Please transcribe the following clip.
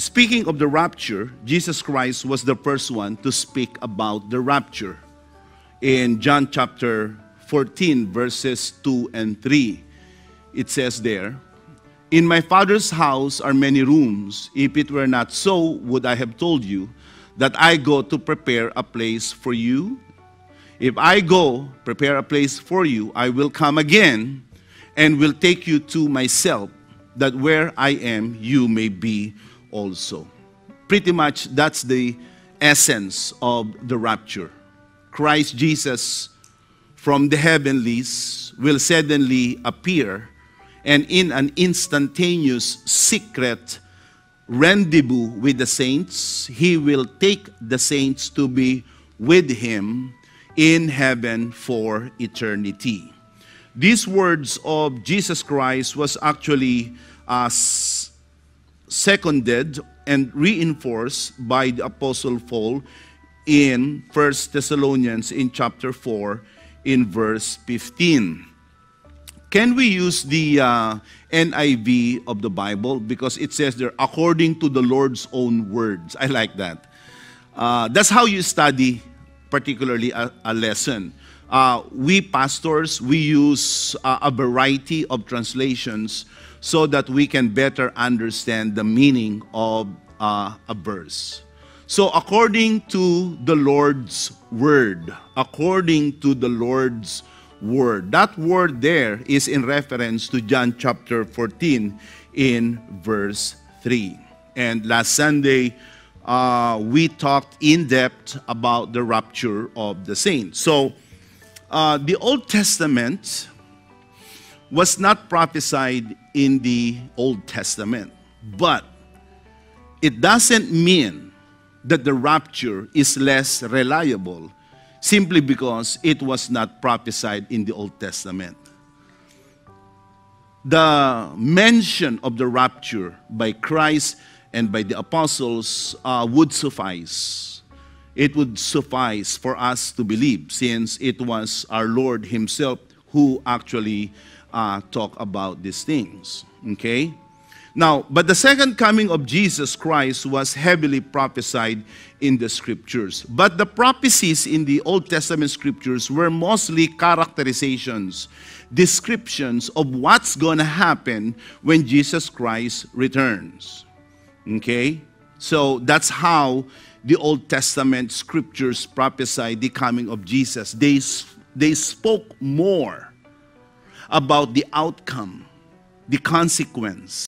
speaking of the rapture, Jesus Christ was the first one to speak about the rapture. In John chapter 14, verses 2 and 3, it says there, "In my Father's house are many rooms. If it were not so, would I have told you that I go to prepare a place for you? If I go prepare a place for you, I will come again and will take you to myself, that where I am, you may be also." Pretty much that's the essence of the rapture. Christ Jesus from the heavenlies will suddenly appear, and in an instantaneous secret rendezvous with the saints, he will take the saints to be with him in heaven for eternity. These words of Jesus Christ was actually seconded and reinforced by the Apostle Paul in 1 Thessalonians in chapter 4 in verse 15. Can we use the NIV of the Bible? Because it says there, according to the Lord's own words. I like that. That's how you study particularly a lesson. We pastors, we use a variety of translations so that we can better understand the meaning of a verse. So according to the Lord's word, according to the Lord's word. That word there is in reference to John chapter 14 in verse 3. And last Sunday, we talked in depth about the rapture of the saints. So the Old Testament was not prophesied in the Old Testament, but it doesn't mean that the rapture is less reliable simply because it was not prophesied in the Old Testament. The mention of the rapture by Christ and by the apostles would suffice. It would suffice for us to believe, since it was our Lord himself who actually talked about these things. Okay? Now, but the second coming of Jesus Christ was heavily prophesied in the scriptures. But the prophecies in the Old Testament scriptures were mostly characterizations, descriptions of what's going to happen when Jesus Christ returns. Okay? So that's how the Old Testament scriptures prophesied the coming of Jesus. They spoke more about the outcome, the consequence.